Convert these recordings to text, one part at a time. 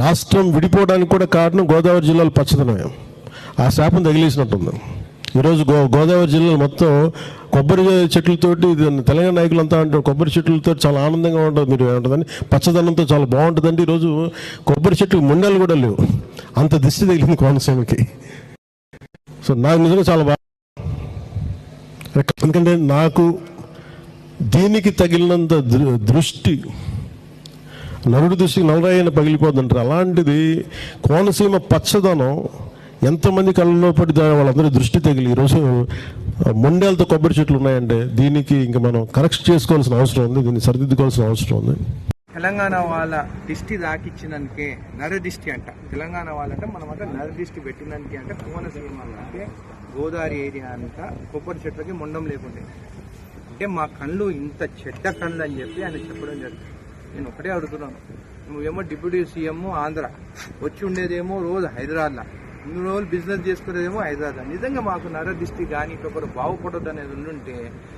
రాష్ట్రం విడిపోవడానికి కూడా కారణం గోదావరి జిల్లాలో పచ్చదనం. ఆ శాపం తగిలేసినట్టుంది. ఈరోజు గోదావరి జిల్లాలో మొత్తం కొబ్బరి చెట్లతోటి, తెలంగాణ నాయకులంతా అంటారు కొబ్బరి చెట్లతో చాలా ఆనందంగా ఉంటుంది, మీరు ఏమంటుందని పచ్చదనంతో చాలా బాగుంటుందండి. ఈరోజు కొబ్బరి చెట్లు ముండలు కూడా లేవు, అంత దిష్టి తగిలింది కోనసీమకి. సో నాకు నిజంగా చాలా బాగా, ఎందుకంటే నాకు దీనికి తగిలినంత దృష్టి, నరుడి దృష్టికి నల్లరాయన పగిలిపోద్దంటారు. అలాంటిది కోనసీమ పచ్చదనం ఎంతమంది కళ్ళలో పడి వాళ్ళందరూ దృష్టి తగిలి ఈరోజు మొండేలతో కొబ్బరి చెట్లు ఉన్నాయంటే దీనికి ఇంకా మనం కరెక్ట్ చేసుకోవాల్సిన అవసరం ఉంది, దీన్ని సరిదిద్దుకోవాల్సిన అవసరం ఉంది. తెలంగాణ వాళ్ళ దిష్టి దాకిచ్చినందుకే నర దిష్టి అంట. తెలంగాణ వాళ్ళంటే మనం అంటే నర దిష్టి పెట్టినందుకే అంటే కోనసీమ అంటే గోదావరి ఏరియా అంతా కొబ్బరి చెట్లకి మొండం లేకుండే. అంటే మా కళ్ళు ఇంత చెడ్డ కళ్ళు అని చెప్పి ఆయన చెప్పడం జరిగింది. నేను ఒకటే అడుగుతున్నాను, నువ్వేమో డిప్యూటీ సీఎం ఆంధ్ర, వచ్చి ఉండేదేమో రోజు హైదరాబాద్లో, ఇన్ని రోజులు బిజినెస్ చేసుకునేదేమో హైదరాబాద్. నిజంగా మాకు నర దిష్టి కానీ ఇంకొకరు బాగుపడొద్దు అనేది ఉండుంటే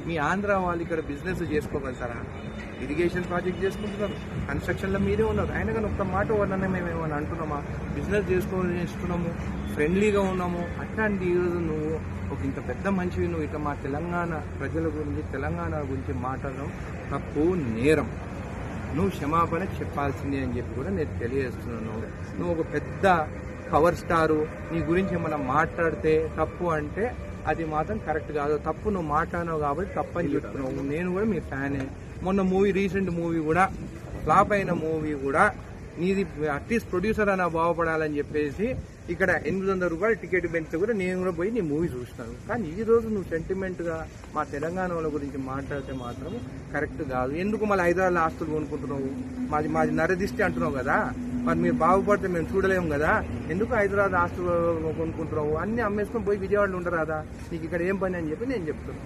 మీ ఆంధ్ర వాళ్ళు ఇక్కడ బిజినెస్ చేసుకోగలుగుతారా? ఇరిగేషన్ ప్రాజెక్ట్ చేసుకుంటున్నారు, కన్స్ట్రక్షన్లో మీరే ఉన్నారు. ఆయన కానీ ఒక్క మాట వల్లనే మేము ఏమైనా అంటున్నామా? బిజినెస్ చేసుకున్నాము, ఫ్రెండ్లీగా ఉన్నాము. అట్లాంటి ఈరోజు నువ్వు ఒక ఇంత పెద్ద మనిషివి, నువ్వు ఇట్లా మా తెలంగాణ ప్రజల గురించి, తెలంగాణ గురించి మాట్లాడడం తప్పు, నేరం. నువ్వు క్షమాపణ చెప్పాల్సిందే అని చెప్పి కూడా నేను తెలియజేస్తున్నాను. నువ్వు ఒక పెద్ద పవర్ స్టారు, నీ గురించి ఏమన్నా మాట్లాడితే తప్పు అంటే అది మాత్రం కరెక్ట్ కాదు. తప్పు నువ్వు మాట్లాడినావు కాబట్టి తప్పని చెప్తున్నావు. నేను కూడా మీ ఫ్యానే. మొన్న రీసెంట్ మూవీ కూడా, ఫ్లాప్ అయిన మూవీ కూడా నీది అట్లీస్ట్ ప్రొడ్యూసర్ అయినా బాగుపడాలని చెప్పేసి ఇక్కడ 800 రూపాయలు టికెట్ పెంచితే కూడా నేను కూడా పోయి నీ మూవీ చూసినాను. కానీ ఈ రోజు నువ్వు సెంటిమెంట్గా మా తెలంగాణ వాళ్ళ గురించి మాట్లాడితే మాత్రం కరెక్ట్ కాదు. ఎందుకు మళ్ళీ హైదరాబాద్లో ఆస్తులు కొనుక్కుంటున్నావు? మాది నరదిష్టి అంటున్నావు కదా, మరి మీరు బాగుపడితే మేము చూడలేము కదా, ఎందుకు హైదరాబాద్ ఆస్తులు కొనుక్కుంటున్నావు? అన్నీ అమ్మేసుకొని పోయి విజయవాడలో ఉండరాదా? నీకు ఇక్కడ ఏం పని అని చెప్పి నేను చెప్తున్నాను.